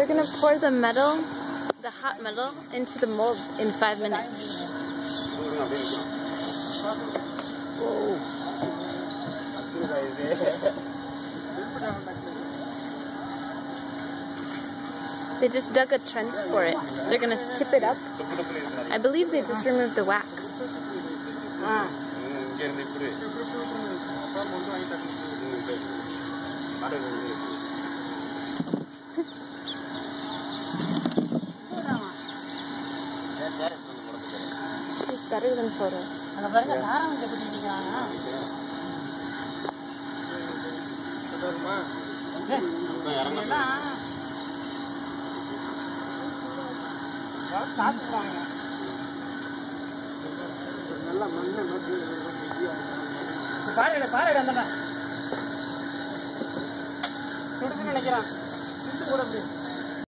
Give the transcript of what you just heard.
They're gonna pour the metal, the hot metal, into the mold in 5 minutes. Whoa. They just dug a trench for it. They're gonna tip it up. I believe they just removed the wax. It's better than photos. பாரு அந்த சுடுதுன்னு நினைக்கிறான்.